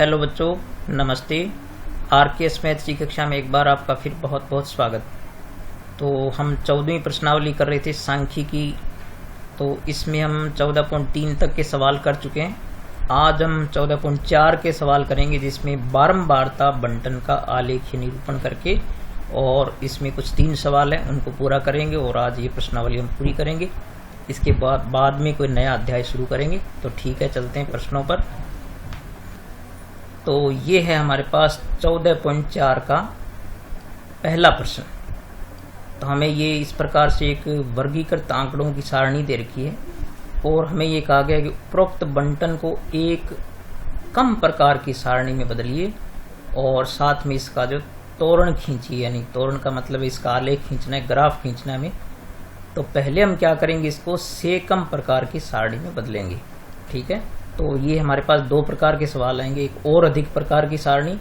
Hello बच्चों, नमस्ते। RKS maths की कक्षा में एक बार आपका फिर बहुत बहुत स्वागत। तो हम 14वीं प्रश्नावली कर रहे थे सांख्यिकी। तो इसमें हम 14.3 तक के सवाल कर चुके हैं। आज हम 14.4 के सवाल करेंगे, जिसमें बारंबारता बंटन का आलेखीय निरूपण करके, और इसमें कुछ 3 सवाल हैं उनको पूरा करेंगे और आज ये प्रश्नावली हम पूरी करेंगे। इसके बाद में कोई नया अध्याय शुरू करेंगे। तो ठीक है, चलते हैं प्रश्नों पर। तो ये है हमारे पास 14.4 का पहला प्रश्न। तो हमें ये इस प्रकार से एक वर्गीकृत आंकड़ों की सारणी दे रखी है और हमें ये कहा गया कि उपरोक्त बंटन को एक कम प्रकार की सारणी में बदलिए और साथ में इसका जो त्वरण खींचिए, यानी त्वरण का मतलब इसका आलेख खींचना है, ग्राफ खींचना है हमें। तो पहले हम क्या करेंगे, इसको से कम प्रकार की सारणी में बदलेंगे। ठीक है, तो ये हमारे पास 2 प्रकार के सवाल आएंगे, एक और अधिक प्रकार की सारणी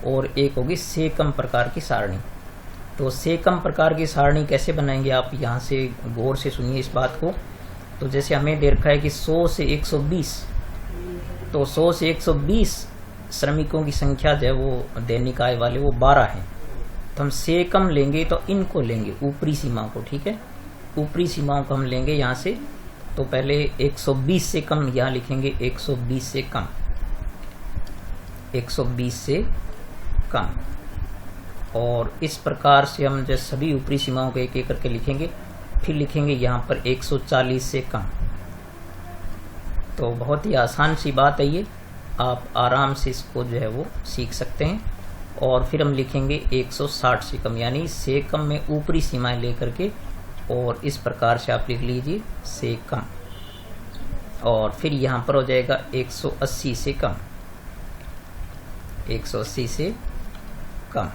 और एक होगी से कम प्रकार की सारणी। तो से कम प्रकार की सारणी कैसे बनाएंगे, आप यहाँ से गौर से सुनिए इस बात को। तो जैसे हमें दे रखा है कि 100 से 120, तो 100 से 120 श्रमिकों की संख्या जो है वो दैनिक आय वाले वो 12 हैं। तो हम से कम लेंगे तो इनको लेंगे, ऊपरी सीमा को। ठीक है, ऊपरी सीमाओं को हम लेंगे यहाँ से। तो पहले 120 से कम यहाँ लिखेंगे, 120 से कम, 120 से कम। और इस प्रकार से हम जैसे सभी ऊपरी सीमाओं को एक एक करके लिखेंगे। फिर लिखेंगे यहाँ पर 140 से कम। तो बहुत ही आसान सी बात है ये, आप आराम से इसको जो है वो सीख सकते हैं। और फिर हम लिखेंगे 160 से कम, यानी से कम में ऊपरी सीमाएं लेकर के, और इस प्रकार से आप लिख लीजिए से कम। और फिर यहाँ पर हो जाएगा 180 से कम, 180 से कम।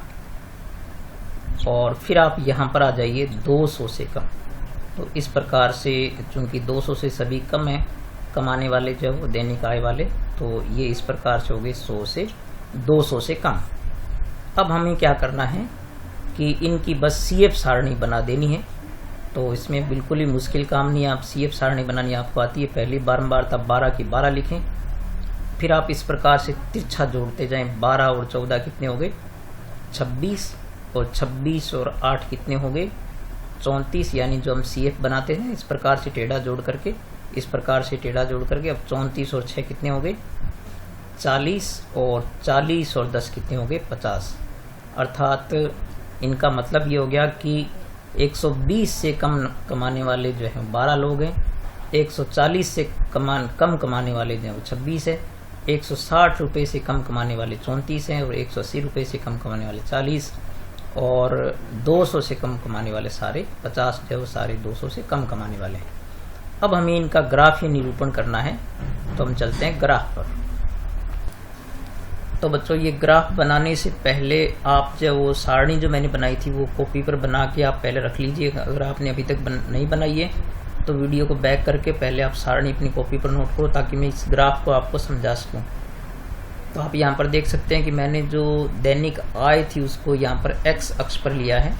और फिर आप यहाँ पर आ जाइए 200 से कम। तो इस प्रकार से, चूंकि 200 से सभी कम है कमाने वाले जो वो दैनिक आय वाले, तो ये इस प्रकार से हो गए 100 से 200 से कम। अब हमें क्या करना है कि इनकी बस CF सारणी बना देनी है। तो इसमें बिल्कुल ही मुश्किल काम नहीं है, आप CF सारणी बनानी आपको आती है। पहली बारंबारता 12 की 12 लिखें, फिर आप इस प्रकार से तिरछा जोड़ते जाएं। 12 और 14 कितने हो गए, 26, और 26 और 8 कितने हो गए, 34। यानी जो हम CF बनाते हैं इस प्रकार से टेढ़ा जोड़ करके, इस प्रकार से टेढ़ा जोड़ करके, अब 34 और 6 कितने हो गए, 40, और 40 और 10 कितने हो गए, 50। अर्थात इनका मतलब ये हो गया कि 120 से कम कमाने वाले जो हैं 12 लोग हैं, 140 से कम कमाने वाले जो हैं वो 26 है, 160 रुपये से कम कमाने वाले 34 हैं, और 180 रुपये से कम कमाने वाले 40, और 200 से कम कमाने वाले सारे 50 जो सारे 200 से कम कमाने वाले हैं। अब हमें इनका ग्राफ निरूपण करना है, तो हम चलते हैं ग्राफ पर। तो बच्चों, ये ग्राफ बनाने से पहले आप जो वो सारणी जो मैंने बनाई थी वो कॉपी पर बना के आप पहले रख लीजिए। अगर आपने अभी तक नहीं बनाई है तो वीडियो को बैक करके पहले आप सारणी अपनी कॉपी पर नोट करो, ताकि मैं इस ग्राफ को आपको समझा सकूं। तो आप यहाँ पर देख सकते हैं कि मैंने जो दैनिक आय थी उसको यहाँ पर x अक्ष पर लिया है।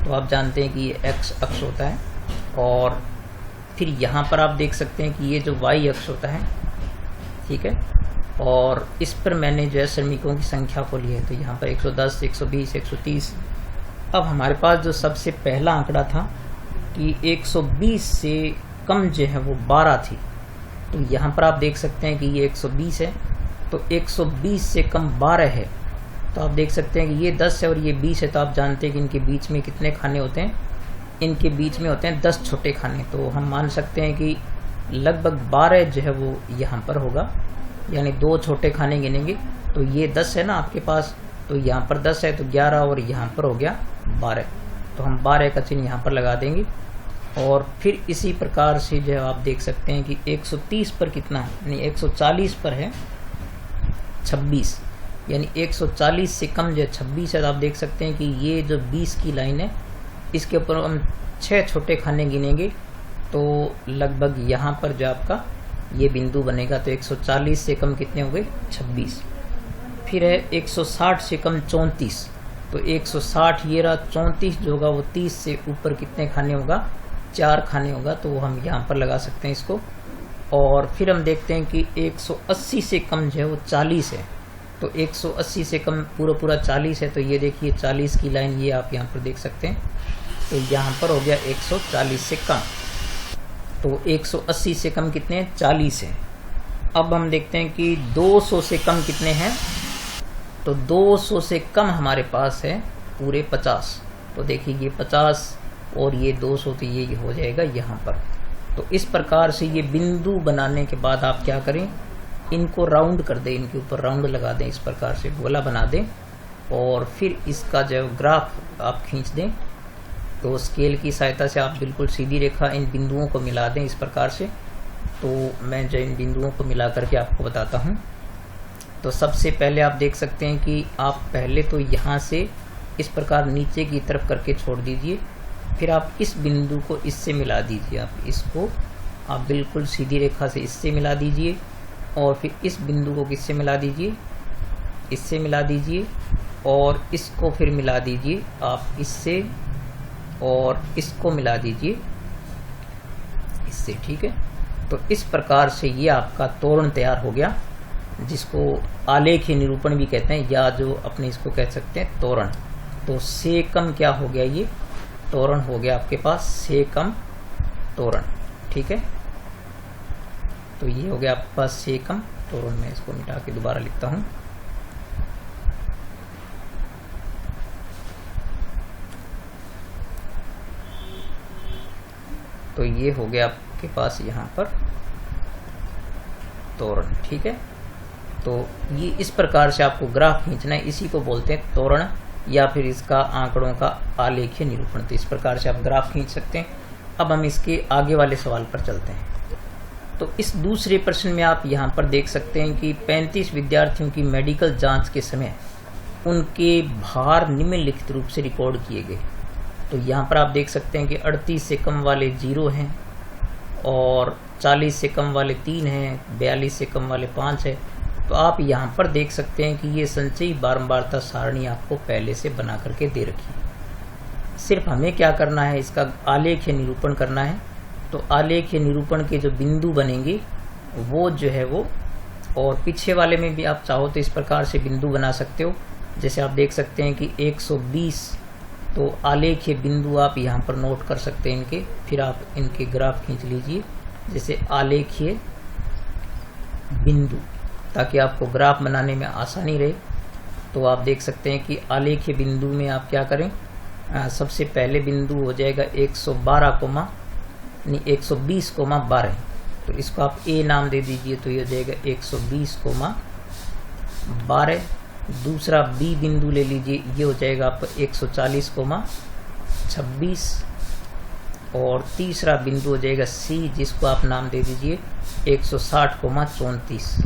तो आप जानते हैं कि ये x अक्ष होता है, और फिर यहाँ पर आप देख सकते हैं कि ये जो y अक्ष होता है। ठीक है, और इस पर मैंने जो है श्रमिकों की संख्या को लिया है। तो यहाँ पर 110, 120, 130। अब हमारे पास जो सबसे पहला आंकड़ा था कि 120 से कम जो है वो 12 थी। तो यहाँ पर आप देख सकते हैं कि ये 120 है, तो 120 से कम 12 है। तो आप देख सकते हैं कि ये 10 है और ये 20 है। तो आप जानते हैं कि इनके बीच में कितने खाने होते हैं, इनके बीच में होते हैं 10 छोटे खाने। तो हम मान सकते हैं कि लगभग 12 जो है वो यहाँ पर होगा, यानी 2 छोटे खाने गिनेंगे। तो ये 10 है ना आपके पास, तो यहाँ पर 10 है, तो 11, और यहाँ पर हो गया 12। तो हम 12 का चिन्ह यहाँ पर लगा देंगे। और फिर इसी प्रकार से जो आप देख सकते हैं कि 130 पर कितना है, यानी 140 पर है 26, यानी 140 से कम जो 26 है। तो आप देख सकते हैं कि ये जो 20 की लाइन है इसके ऊपर हम 6 छोटे खाने गिनेंगे, तो लगभग यहाँ पर जो आपका ये बिंदु बनेगा। तो 140 से कम कितने हो गए, 26। फिर है 160 से कम 34। तो 160 ये रहा, 34 जो होगा वो 30 से ऊपर कितने खाने होगा, 4 खाने होगा। तो वो हम यहाँ पर लगा सकते हैं इसको। और फिर हम देखते हैं कि 180 से कम जो है वो 40 है। तो 180 से कम पूरा 40 है, तो ये देखिए 40 की लाइन ये आप यहाँ पर देख सकते हैं। तो यहाँ पर हो गया 140 से कम। तो 180 से कम कितने हैं? 40 है। अब हम देखते हैं कि 200 से कम कितने हैं। तो 200 से कम हमारे पास है पूरे 50। तो देखिए ये 50 और ये 200, तो ये हो जाएगा यहाँ पर। तो इस प्रकार से ये बिंदु बनाने के बाद आप क्या करें, इनको राउंड कर दें, इनके ऊपर राउंड लगा दें, इस प्रकार से गोला बना दें और फिर इसका जो ग्राफ आप खींच दें। तो स्केल की सहायता से आप बिल्कुल सीधी रेखा इन बिंदुओं को मिला दें इस प्रकार से। तो मैं जो इन बिंदुओं को मिला करके आपको बताता हूँ। तो सबसे पहले आप देख सकते हैं कि आप पहले तो यहाँ से इस प्रकार नीचे की तरफ करके छोड़ दीजिए, फिर आप इस बिंदु को इससे मिला दीजिए। आप इसको आप बिल्कुल सीधी रेखा से इससे मिला दीजिए और फिर इस बिंदु को किससे मिला दीजिए, इससे मिला दीजिए और इसको फिर मिला दीजिए आप इससे और इसको मिला दीजिए इससे, ठीक है। तो इस प्रकार से ये आपका तोरण तैयार हो गया, जिसको आलेखीय निरूपण भी कहते हैं या जो अपने इसको कह सकते हैं तोरण। तो सेकम क्या हो गया, ये तोरण हो गया आपके पास, सेकम तोरण, ठीक है। तो ये हो गया आपके पास सेकम तोरण। मैं इसको मिटा के दोबारा लिखता हूं। तो ये हो गया आपके पास यहाँ पर तोरण, ठीक है। तो ये इस प्रकार से आपको ग्राफ खींचना है, इसी को बोलते हैं तोरण या फिर इसका आंकड़ों का आलेखीय निरूपण। तो इस प्रकार से आप ग्राफ खींच सकते हैं। अब हम इसके आगे वाले सवाल पर चलते हैं। तो इस दूसरे प्रश्न में आप यहाँ पर देख सकते हैं कि 35 विद्यार्थियों की मेडिकल जांच के समय उनके भार निम्नलिखित रूप से रिकॉर्ड किए गए। तो यहाँ पर आप देख सकते हैं कि 38 से कम वाले 0 हैं और 40 से कम वाले 3 हैं, 42 से कम वाले 5 है। तो आप यहाँ पर देख सकते हैं कि ये संचयी बारंबारता सारणी आपको पहले से बना करके दे रखी है। सिर्फ हमें क्या करना है, इसका आलेखीय निरूपण करना है। तो आलेखीय निरूपण के जो बिंदु बनेंगे वो जो है वो, और पीछे वाले में भी आप चाहो तो इस प्रकार से बिंदु बना सकते हो। जैसे आप देख सकते हैं कि 120, तो आलेखीय बिंदु आप यहाँ पर नोट कर सकते हैं इनके, फिर आप इनके ग्राफ खींच लीजिए जैसे आलेखीय बिंदु, ताकि आपको ग्राफ बनाने में आसानी रहे। तो आप देख सकते हैं कि आलेखीय बिंदु में आप क्या करें, सबसे पहले बिंदु हो जाएगा 120,12। तो इसको आप ए नाम दे दीजिए, तो ये हो जाएगा 120,12। दूसरा बी बिंदु ले लीजिए, ये हो जाएगा आपका 140,26। और तीसरा बिंदु हो जाएगा सी, जिसको आप नाम दे दीजिए 160,34।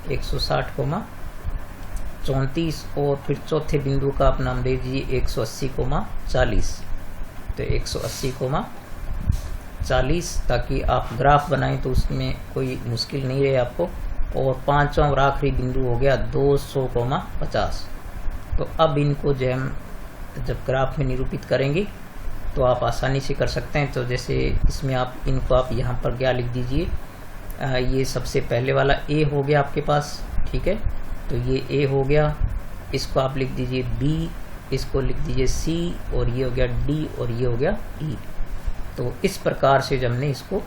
160,34। और फिर चौथे बिंदु का आप नाम दे दीजिए 180,40। तो 180,40, ताकि आप ग्राफ बनाएं तो उसमें कोई मुश्किल नहीं रहे आपको। और पांचवा और आखिरी बिंदु हो गया 200,50। तो अब इनको जो हम जब ग्राफ में निरूपित करेंगे तो आप आसानी से कर सकते हैं। तो जैसे इसमें आप इनको आप यहाँ पर क्या लिख दीजिए, ये सबसे पहले वाला ए हो गया आपके पास, ठीक है। तो ये ए हो गया, इसको आप लिख दीजिए बी, इसको लिख दीजिए सी, और ये हो गया डी, और ये हो गया ई। तो इस प्रकार से जब हमने इसको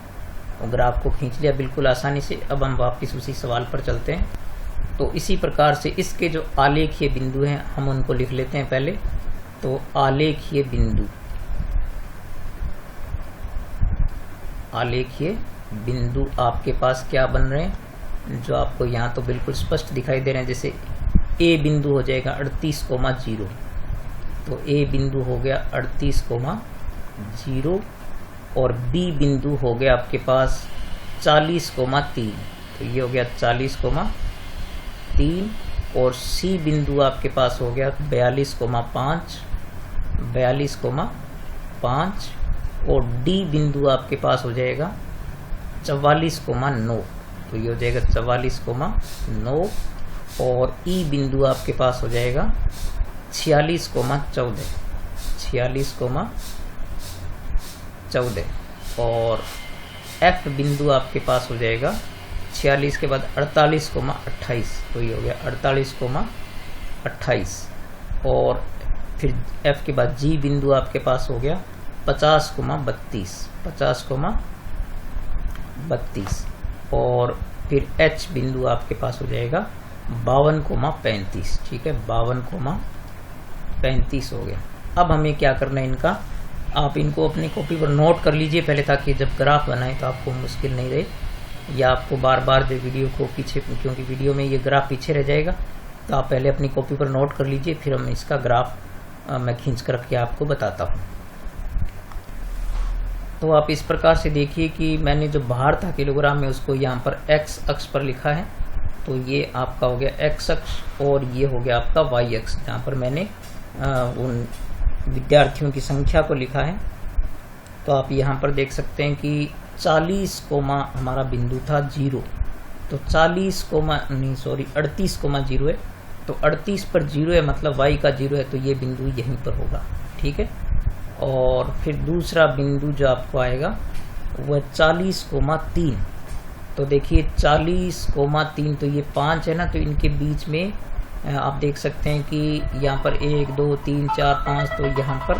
ग्राफ को खींच लिया बिल्कुल आसानी से। अब हम वापस उसी सवाल पर चलते हैं। तो इसी प्रकार से इसके जो आलेखीय बिंदु हैं हम उनको लिख लेते हैं पहले। तो आलेखीय बिंदु, आलेखीय बिंदु आपके पास क्या बन रहे हैं, जो आपको यहाँ तो बिल्कुल स्पष्ट दिखाई दे रहे हैं। जैसे ए बिंदु हो जाएगा 38,0। तो ए बिंदु हो गया 38,0 और बी बिंदु हो गया आपके पास 40,3। तो ये हो गया 40,3। और सी बिंदु आपके पास हो गया 42,5। 42,5। और डी बिंदु आपके पास हो जाएगा 44,9। तो ये हो जाएगा 44,9। और ई बिंदु आपके पास हो जाएगा 46,14। 46,14। और एफ बिंदु आपके पास हो जाएगा 46 के बाद 48,28, तो ये हो गया 48,28। और फिर F के बाद G बिंदु आपके पास हो गया 50,32, 50,32। और फिर H बिंदु आपके पास हो जाएगा 52,35, ठीक है, 52,35 हो गया। अब हमें क्या करना है इनका, आप इनको अपनी कॉपी पर नोट कर लीजिए पहले, ताकि जब ग्राफ बनाएं तो आपको मुश्किल नहीं रहे, या आपको बार बार जो वीडियो को पीछे, क्योंकि वीडियो में ये ग्राफ पीछे रह जाएगा, तो आप पहले अपनी कॉपी पर नोट कर लीजिए, फिर हम इसका ग्राफ मैं खींच कर के आपको बताता हूँ। तो आप इस प्रकार से देखिए कि मैंने जो भार था किलोग्राम में उसको यहाँ पर x अक्ष पर लिखा है, तो ये आपका हो गया x अक्ष, और ये हो गया आपका y अक्ष, जहाँ पर मैंने उन विद्यार्थियों की संख्या को लिखा है। तो आप यहाँ पर देख सकते हैं कि 40 हमारा बिंदु था 0, तो 38,0 है, तो 38 पर 0 है, मतलब y का 0 है, तो ये बिंदु यहीं पर होगा, ठीक है। और फिर दूसरा बिंदु जो आपको आएगा वह 40,3, तो देखिए 40,3, तो ये 5 है ना, तो इनके बीच में आप देख सकते हैं कि यहाँ पर 1 2 3 4 5, तो यहाँ पर,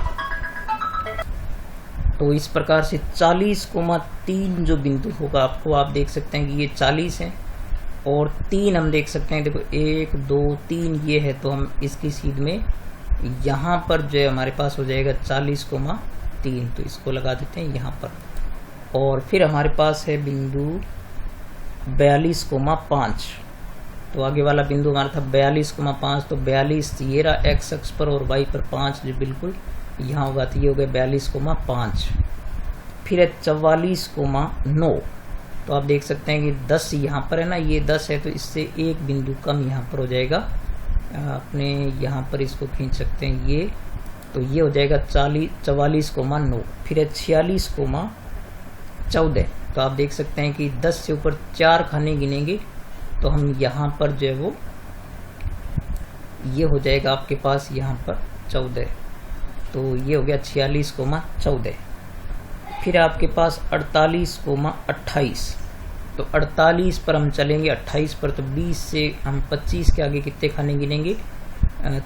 तो इस प्रकार से 40,3 जो बिंदु होगा आपको, आप देख सकते हैं कि ये 40 है, और 3 हम देख सकते हैं, देखो 1 2 3 ये है, तो हम इसकी सीध में यहाँ पर जो है हमारे पास हो जाएगा 40,3, तो इसको लगा देते हैं यहाँ पर। और फिर हमारे पास है बिंदु 42,5, तो आगे वाला बिंदु हमारा था 42,5, तो 42 ये रहा x अक्ष पर, और y पर 5 जो बिल्कुल यहाँ होगा, तो ये हो गया 42,5। फिर है 44,9, तो आप देख सकते हैं कि 10 यहाँ पर है ना, ये 10 है, तो इससे एक बिंदु कम यहाँ पर हो जाएगा, अपने यहाँ पर इसको खींच सकते हैं ये, तो ये हो जाएगा 44,9। फिर है 46,14, तो आप देख सकते हैं कि 10 से ऊपर 4 खाने गिनेंगे, तो हम यहाँ पर जो है वो ये हो जाएगा आपके पास यहाँ पर 14, तो ये हो गया 46,14। फिर आपके पास 48,28, तो 48 पर हम चलेंगे, 28 पर, तो 20 से हम 25 के आगे कितने खाने गिनेंगे,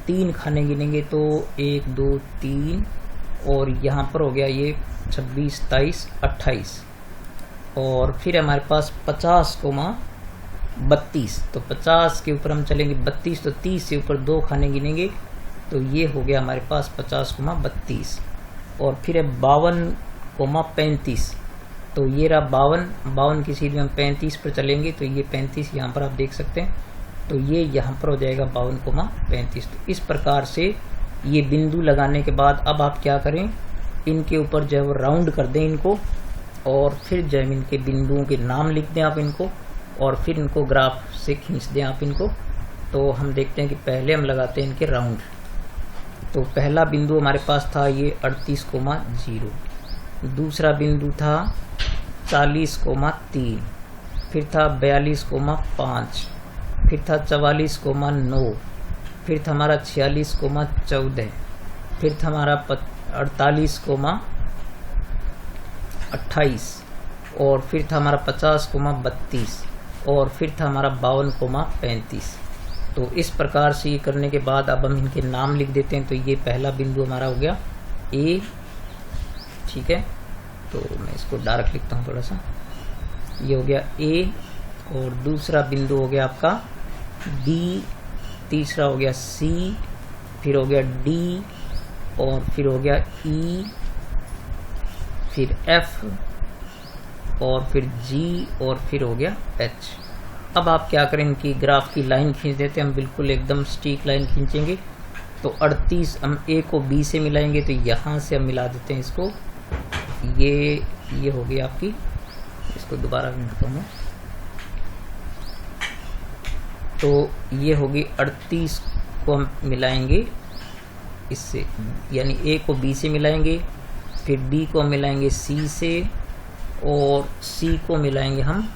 3 खाने गिनेंगे, तो 1 2 3, और यहाँ पर हो गया ये 26 27 28। और फिर हमारे पास 50,32, तो 50 के ऊपर हम चलेंगे 32, तो 30 से ऊपर 2 खाने गिनेंगे, तो ये हो गया हमारे पास 50,32। और फिर है 52,35, तो ये रहा 52 की सीध में हम 35 पर चलेंगे, तो ये 35 यहाँ पर आप देख सकते हैं, तो ये यहाँ पर हो जाएगा 52,35। तो इस प्रकार से ये बिंदु लगाने के बाद अब आप क्या करें, इनके ऊपर जो है वो राउंड कर दें इनको, और फिर जो है इनके बिंदुओं के नाम लिख दें आप इनको, और फिर इनको ग्राफ से खींच दें आप इनको। तो हम देखते हैं कि पहले हम लगाते हैं इनके राउंड। तो पहला बिंदु हमारे पास था ये 38,0, दूसरा बिंदु था 40,3, फिर था 42,5, फिर था 44,9, फिर था हमारा 46,14, फिर था हमारा 48,28, और फिर था हमारा 50,32, और फिर था हमारा 52,35। तो इस प्रकार से ये करने के बाद अब हम इनके नाम लिख देते हैं। तो ये पहला बिंदु हमारा हो गया ए, ठीक है, तो मैं इसको डार्क लिखता हूँ थोड़ा सा, ये हो गया ए, और दूसरा बिंदु हो गया आपका बी, तीसरा हो गया सी, फिर हो गया डी, और फिर हो गया ई, फिर एफ, और फिर जी, और फिर हो गया एच। अब आप क्या करें, इनकी ग्राफ की लाइन खींच देते हैं हम, बिल्कुल एकदम स्ट्रीक लाइन खींचेंगे। तो 38 हम ए को बी से मिलाएंगे, तो यहाँ से हम मिला देते हैं इसको, ये हो गई आपकी, इसको दोबारा लिखता हूँ, तो ये होगी 38 को हम मिलाएंगे इससे, यानी ए को बी से मिलाएंगे, फिर डी को हम मिलाएंगे सी से, और सी को मिलाएंगे हम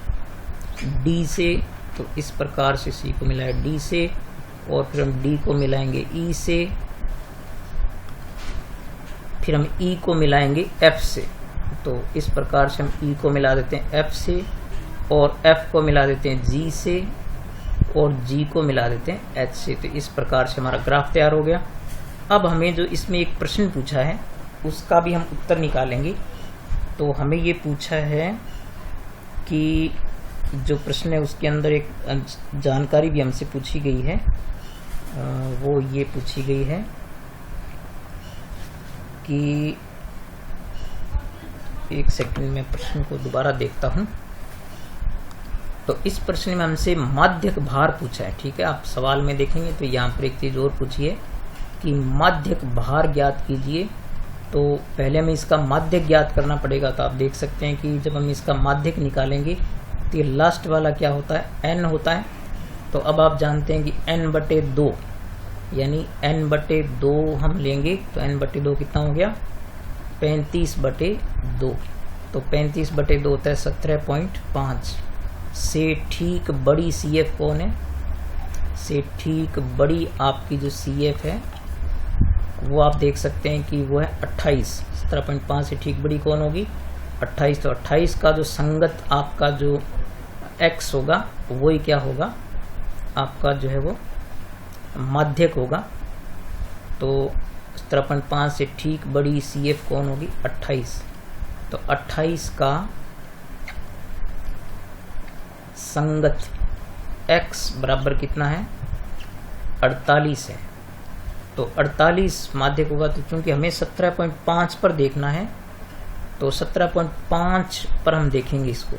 डी से। तो इस प्रकार से सी को मिलाया डी से, और फिर हम डी को मिलाएंगे ई से, फिर हम ई को मिलाएंगे एफ से। तो इस प्रकार से हम ई को मिला देते हैं एफ से, और F को मिला देते हैं G से और G को मिला देते हैं H से। तो इस प्रकार से हमारा ग्राफ तैयार हो गया। अब हमें जो इसमें एक प्रश्न पूछा है उसका भी हम उत्तर निकालेंगे। तो हमें ये पूछा है कि जो प्रश्न है उसके अंदर एक जानकारी भी हमसे पूछी गई है, वो ये पूछी गई है कि एक सेकंड में प्रश्न को दोबारा देखता हूँ। तो इस प्रश्न में हमसे माध्यक भार पूछा है। ठीक है, आप सवाल में देखेंगे तो यहाँ पर एक चीज़ और पूछी है कि माध्यक भार ज्ञात कीजिए। तो पहले हमें इसका माध्यक ज्ञात करना पड़ेगा। तो आप देख सकते हैं कि जब हम इसका माध्यक निकालेंगे तो ये लास्ट वाला क्या होता है, n होता है। तो अब आप जानते हैं कि n/2 यानी n/2 हम लेंगे तो n/2 कितना हो गया, 35/2। तो 35/2 होता है 17.5। से ठीक बड़ी CF कौन है, से ठीक बड़ी आपकी जो CF है वो आप देख सकते हैं कि वो है 28। 17.5 से ठीक बड़ी कौन होगी, 28। तो 28 का जो संगत आपका जो x होगा वही क्या होगा, आपका जो है वो माध्यक होगा। तो 17.5 से ठीक बड़ी CF कौन होगी, 28। तो 28 का संगत x बराबर कितना है, 48 है। तो 48 माध्यक होगा। तो चूंकि हमें 17.5 पर देखना है तो 17.5 पर हम देखेंगे इसको।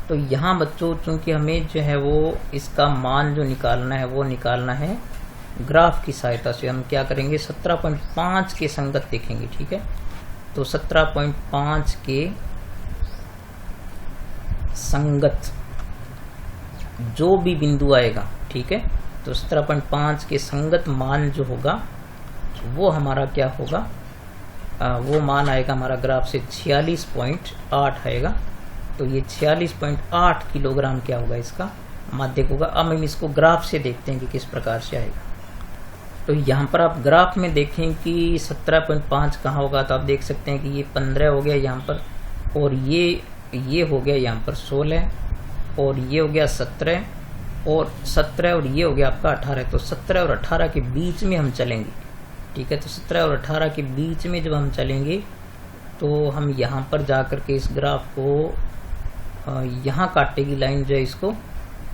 तो यहाँ बच्चों चूंकि हमें जो है वो इसका मान जो निकालना है वो निकालना है ग्राफ की सहायता से। हम क्या करेंगे, 17.5 के संगत देखेंगे। ठीक है, तो 17.5 के संगत जो भी बिंदु आएगा, ठीक है, तो 17.5 के संगत मान जो होगा वो हमारा क्या होगा, वो मान आएगा हमारा ग्राफ से 46.8 आएगा। तो ये 46.8 किलोग्राम क्या होगा, इसका माध्यक होगा। अब हम इसको ग्राफ से देखते हैं कि किस प्रकार से आएगा। तो यहाँ पर आप ग्राफ में देखें कि 17.5 कहाँ होगा। तो आप देख सकते हैं कि ये 15 हो गया यहाँ पर, और ये हो गया यहाँ पर 16, और ये हो गया 17, और 17 और ये हो गया आपका 18। तो 17 और 18 के बीच में हम चलेंगे। ठीक है, तो 17 और 18 के बीच में जब हम चलेंगे तो हम यहाँ पर जा कर के इस ग्राफ को यहाँ काटेगी लाइन जो है इसको,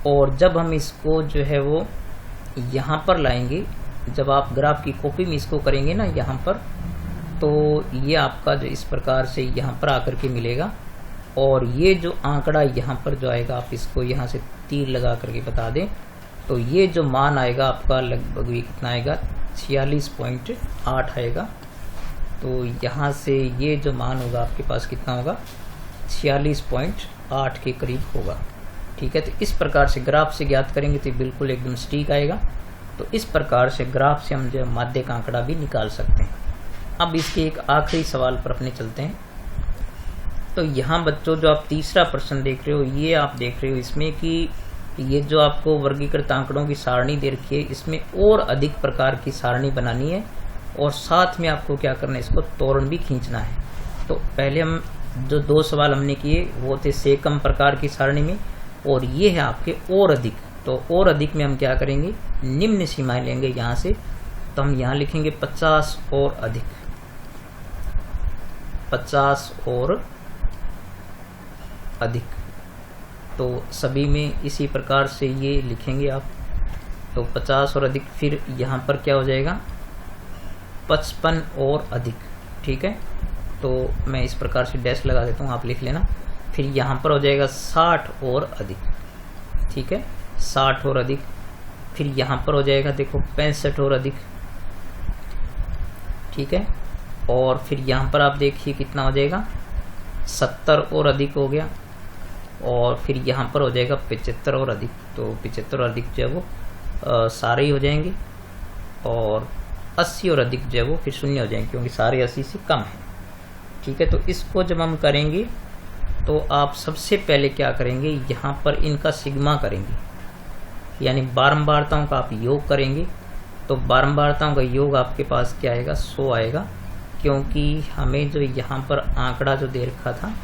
और जब हम इसको जो है वो यहाँ पर लाएंगे, जब आप ग्राफ की कॉपी में इसको करेंगे ना यहाँ पर, तो ये आपका जो इस प्रकार से यहाँ पर आकर के मिलेगा। और ये जो आंकड़ा यहाँ पर जो आएगा, आप इसको यहाँ से तीर लगा करके बता दें, तो ये जो मान आएगा आपका लगभग भी कितना आएगा, 46.8 आएगा। तो यहाँ से ये जो मान होगा आपके पास कितना होगा, 46.8 के करीब होगा। ठीक है, तो इस प्रकार से ग्राफ से ज्ञात करेंगे तो बिल्कुल एकदम सटीक आएगा। तो इस प्रकार से ग्राफ से हम जो माध्यक आंकड़ा भी निकाल सकते हैं। अब इसके एक आखिरी सवाल पर अपने चलते हैं। तो यहाँ बच्चों जो आप तीसरा प्रश्न देख रहे हो, ये आप देख रहे हो इसमें कि ये जो आपको वर्गीकृत आंकड़ों की सारणी दे रखी है, इसमें और अधिक प्रकार की सारणी बनानी है, और साथ में आपको क्या करना है, इसको तोरण भी खींचना है। तो पहले हम जो 2 सवाल हमने किए वो थे से कम प्रकार की सारणी में, और ये है आपके और अधिक। तो और अधिक में हम क्या करेंगे, निम्न सीमाएं लेंगे यहाँ से। तो हम यहाँ लिखेंगे 50 और अधिक, 50 और अधिक। तो सभी में इसी प्रकार से ये लिखेंगे आप। तो 50 और अधिक, फिर यहाँ पर क्या हो जाएगा, 55 और अधिक। ठीक है, तो मैं इस प्रकार से डैश लगा देता हूँ, आप लिख लेना। फिर यहाँ पर हो जाएगा 60 और अधिक। ठीक है, 60 और अधिक। फिर यहाँ पर हो जाएगा देखो 65 और अधिक। ठीक है, और फिर यहाँ पर आप देखिए कितना हो जाएगा, 70 और अधिक हो गया। और फिर यहाँ पर हो जाएगा 75 और अधिक। तो 75 और अधिक जो है वो सारे ही हो जाएंगे, और 80 और अधिक जो है वो फिर शून्य हो जाएंगे, क्योंकि सारे 80 से कम है। ठीक है, तो इसको जब हम करेंगे तो आप सबसे पहले क्या करेंगे, यहाँ पर इनका सिग्मा करेंगे, यानी बारंबारताओं का आप योग करेंगे। तो बारंबारताओं का योग आपके पास क्या आएगा, 100 आएगा, क्योंकि हमें जो यहाँ पर आंकड़ा जो दे रखा था,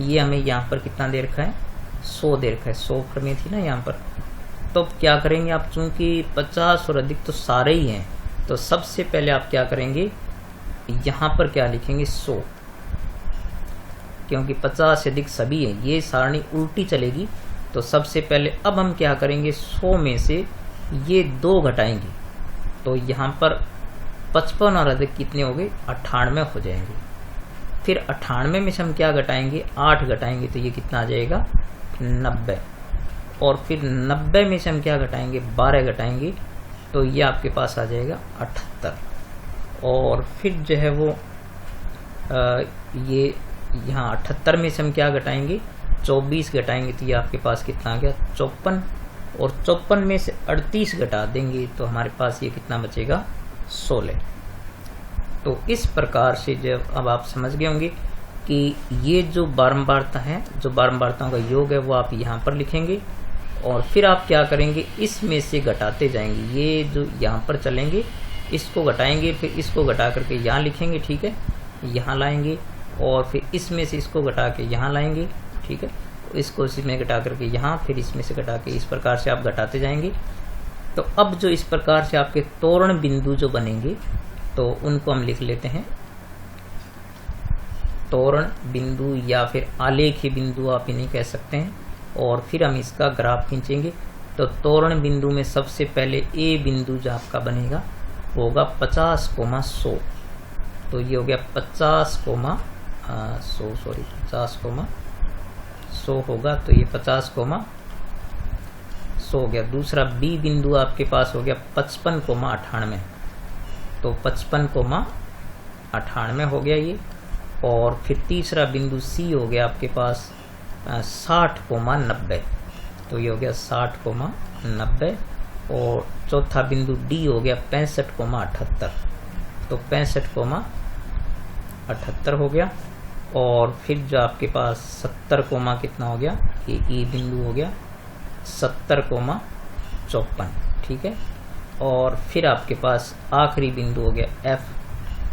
ये हमें यहाँ पर कितना दे रखा है, 100 दे रखा है, 100 फर्मी थी ना यहाँ पर। तो क्या करेंगे आप, चूंकि 50 और अधिक तो सारे ही हैं, तो सबसे पहले आप क्या करेंगे, यहाँ पर क्या लिखेंगे 100, क्योंकि 50 से अधिक सभी हैं, ये सारणी उल्टी चलेगी। तो सबसे पहले अब हम क्या करेंगे, 100 में से ये 2 घटाएंगे, तो यहाँ पर 55 और अधिक कितने हो गए, 98 हो जाएंगे। फिर 98 में से हम क्या घटाएंगे, 8 घटाएंगे, तो ये कितना आ जाएगा 90। और फिर 90 में से हम क्या घटाएंगे, 12 घटाएंगे, तो ये आपके पास आ जाएगा 78। और फिर जो है वो ये यहाँ 78 में से हम क्या घटाएंगे, 24 घटाएंगे, तो ये आपके पास कितना आ गया 54। और 54 में से 38 घटा देंगे, तो हमारे पास ये कितना बचेगा 16। तो इस प्रकार से जब अब आप समझ गए होंगे कि ये जो बारंबारता है, जो बारंबारताओं का योग है, वो आप यहाँ पर लिखेंगे। और फिर आप क्या करेंगे, इसमें से घटाते जाएंगे, ये जो यहाँ पर चलेंगे इसको घटाएंगे, फिर इसको घटा करके यहाँ लिखेंगे, ठीक है, यहाँ लाएंगे, और फिर इसमें से इसको घटा के यहाँ लाएंगे, ठीक है, इसको इसमें घटा करके यहाँ, फिर इसमें से घटा के, इस प्रकार से आप घटाते जाएंगे। तो अब जो इस प्रकार से आपके तोरण बिंदु जो बनेंगे, तो उनको हम लिख लेते हैं तोरण बिंदु, या फिर आलेखी बिंदु आप इन्हें कह सकते हैं। और फिर हम इसका ग्राफ खींचेंगे। तो तोरण बिंदु में सबसे पहले ए बिंदु जो आपका बनेगा वो होगा 50,100। तो ये हो गया 50,100 होगा, तो ये 50,100 हो गया। दूसरा बी बिंदु आपके पास हो गया 55,98, तो 55,98 हो गया ये। और फिर तीसरा बिंदु सी हो गया आपके पास 60,90, तो ये हो गया 60,90। और चौथा बिंदु डी हो गया 65,78, तो 65,78 हो गया। और फिर जो आपके पास 70, कितना हो गया, ये ई बिंदु हो गया 70,54, ठीक है। और फिर आपके पास आखिरी बिंदु हो गया एफ,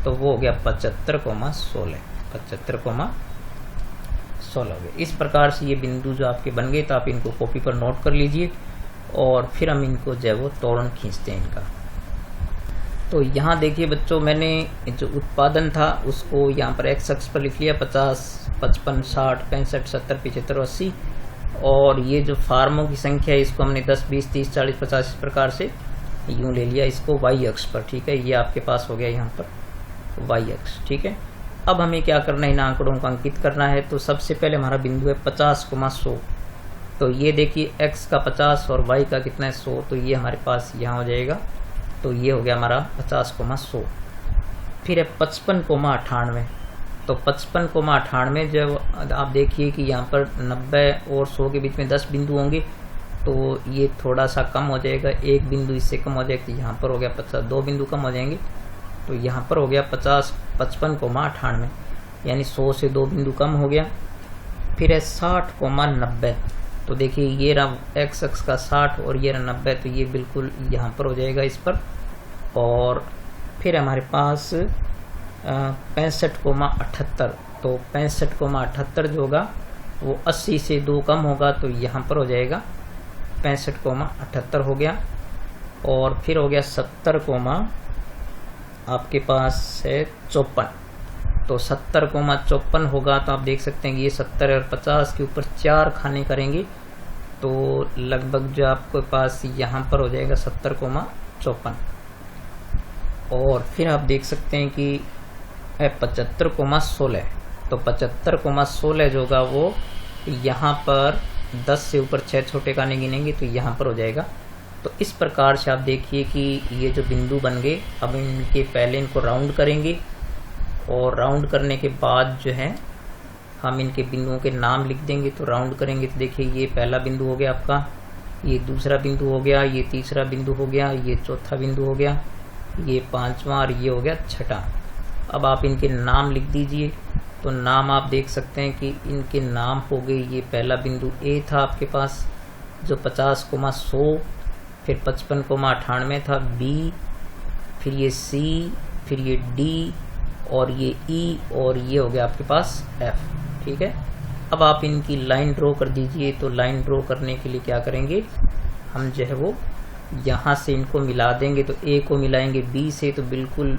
तो वो हो गया 75,16, 75,16 हो गया। इस प्रकार से ये बिंदु जो आपके बन गए, तो आप इनको कॉपी पर नोट कर लीजिए। और फिर हम इनको जो है वो तोरण खींचते हैं इनका। तो यहाँ देखिए बच्चों, मैंने जो उत्पादन था उसको यहाँ पर एक्स अक्ष पर लिख लिया, 50, 55, 60, 65, 70, 75, 80। और ये जो फार्मों की संख्या है इसको हमने 10, 20, 30, 40, 50 इस प्रकार से यूँ ले लिया इसको वाई अक्ष पर, ठीक है। ये आपके पास हो गया यहाँ पर वाई अक्ष, ठीक है। अब हमें क्या करना है, इन आंकड़ों को अंकित करना है। तो सबसे पहले हमारा बिंदु है 50,100, तो ये देखिए x का 50 और y का कितना है 100, तो ये हमारे पास यहाँ हो जाएगा। तो ये हो गया हमारा 50,100। फिर है 55,98, तो 55,98 जब आप देखिए कि यहाँ पर 90 और 100 के बीच में 10 बिंदु होंगे, तो ये थोड़ा सा कम हो जाएगा, एक बिंदु इससे कम हो जाएगा, तो यहाँ पर हो गया 50, 2 बिंदु कम हो जाएंगे, तो यहाँ पर हो गया 55,98, यानी 100 से 2 बिंदु कम हो गया। फिर है 60,90, तो देखिए ये रहा एक्स अक्ष का 60 और ये रहा 90, तो ये बिल्कुल यहाँ पर हो जाएगा इस पर। और फिर हमारे पास 65,78, तो 65,78 जो होगा वो 80 से 2 कम होगा, तो यहाँ पर हो जाएगा 65,78 हो गया। और फिर हो गया 70, आपके पास है 54, तो 70,54 होगा। तो आप देख सकते हैं कि ये 70 और 50 के ऊपर 4 खाने करेंगे, तो लगभग जो आपके पास यहाँ पर हो जाएगा 70,54। और फिर आप देख सकते हैं कि 75,16, तो 75,16 जो होगा वो यहाँ पर 10 से ऊपर 6 छोटे खाने गिनेंगे, तो यहाँ पर हो जाएगा। तो इस प्रकार से आप देखिए कि ये जो बिंदु बन गए, अब इनके पहले इनको राउंड करेंगे, और राउंड करने के बाद जो है हम इनके बिंदुओं के नाम लिख देंगे। तो राउंड करेंगे तो देखिए ये पहला बिंदु हो गया आपका, ये दूसरा बिंदु हो गया, ये तीसरा बिंदु हो गया, ये चौथा बिंदु हो गया, ये 5वां और ये हो गया 6ठा। अब आप इनके नाम लिख दीजिए। तो नाम आप देख सकते हैं कि इनके नाम हो गए, ये पहला बिंदु ए था आपके पास जो 50,100, फिर 55,98 था बी, फिर ये सी, फिर ये डी, और ये ई, और ये हो गया आपके पास एफ, ठीक है। अब आप इनकी लाइन ड्रॉ कर दीजिए। तो लाइन ड्रॉ करने के लिए क्या करेंगे, हम जो है वो यहाँ से इनको मिला देंगे। तो ए को मिलाएंगे बी से, तो बिल्कुल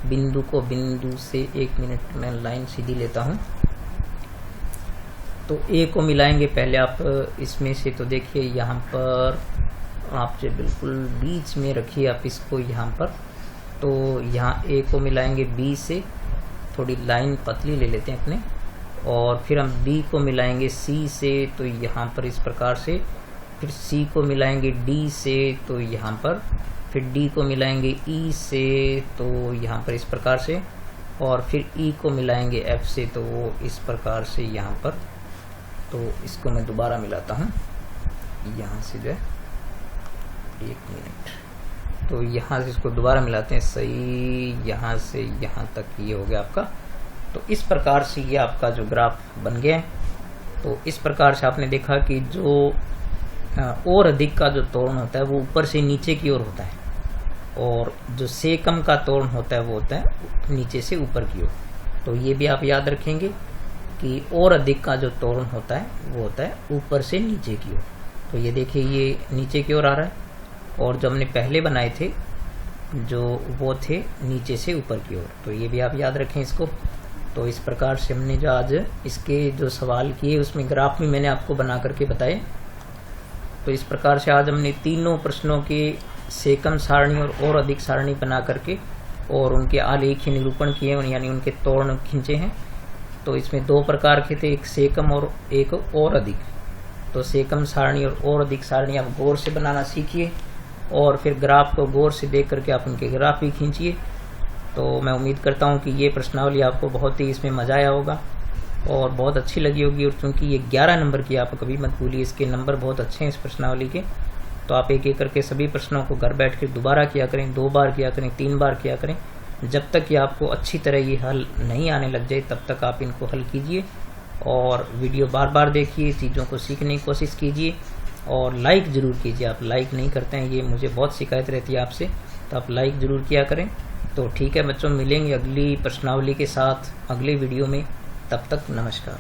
बिंदु को बिंदु से, 1 मिनट मैं लाइन सीधी लेता हूँ। तो ए को मिलाएंगे पहले आप इसमें से। तो देखिए यहाँ पर आप जो बिल्कुल बीच में रखिए आप इसको यहाँ पर। तो यहाँ ए को मिलाएंगे बी से, थोड़ी लाइन पतली ले लेते हैं अपने। और फिर हम बी को मिलाएंगे सी से, तो यहाँ पर इस प्रकार से। फिर सी को मिलाएंगे डी से, तो यहाँ पर। फिर डी को मिलाएंगे ई से, तो यहाँ पर इस प्रकार से। और फिर ई को मिलाएंगे एफ से, तो वो इस प्रकार से यहाँ पर। तो इसको मैं दोबारा मिलाता हूँ यहाँ से जो है, 1 मिनट। तो यहाँ से इसको दोबारा मिलाते हैं, सही यहाँ से यहाँ तक ये हो गया आपका। तो इस प्रकार से ये आपका जो ग्राफ बन गया है। तो इस प्रकार से आपने देखा कि जो और अधिक का जो त्वरण होता है वो ऊपर से नीचे की ओर होता है, और जो से कम का त्वरण होता है वो होता है नीचे से ऊपर की ओर। तो ये भी आप याद रखेंगे कि और अधिक का जो त्वरण होता है वो होता है ऊपर से नीचे की ओर। तो ये देखिए ये नीचे की ओर आ रहा है, और जो हमने पहले बनाए थे जो वो थे नीचे से ऊपर की ओर। तो ये भी आप याद रखें इसको। तो इस प्रकार से हमने जो आज इसके जो सवाल किए उसमें ग्राफ भी मैंने आपको बना करके बताए। तो इस प्रकार से आज हमने तीनों प्रश्नों के सेकम सारणी और अधिक सारणी बना करके और उनके आलेखीय निरूपण किए, यानी उनके त्वरण खींचे हैं। तो इसमें 2 प्रकार के थे, एक सेकम और एक और अधिक। तो सेकम सारणी और अधिक सारणी आप गौर से बनाना सीखिए, और फिर ग्राफ को गौर से देख करके आप उनके ग्राफ भी खींचिए। तो मैं उम्मीद करता हूँ कि ये प्रश्नावली आपको बहुत ही इसमें मज़ा आया होगा और बहुत अच्छी लगी होगी। और चूँकि ये 11 नंबर की, आप कभी मत भूलिए, इसके नंबर बहुत अच्छे हैं इस प्रश्नावली के। तो आप एक एक करके सभी प्रश्नों को घर बैठ कर दोबारा किया करें, 2 बार किया करें, 3 बार किया करें। जब तक कि आपको अच्छी तरह ये हल नहीं आने लग जाए तब तक आप इनको हल कीजिए, और वीडियो बार बार देखिए, चीज़ों को सीखने की कोशिश कीजिए, और लाइक ज़रूर कीजिए। आप लाइक नहीं करते हैं, ये मुझे बहुत शिकायत रहती है आपसे, तो आप लाइक ज़रूर किया करें। तो ठीक है बच्चों, मिलेंगे अगली प्रश्नावली के साथ अगले वीडियो में। तब तक नमस्कार।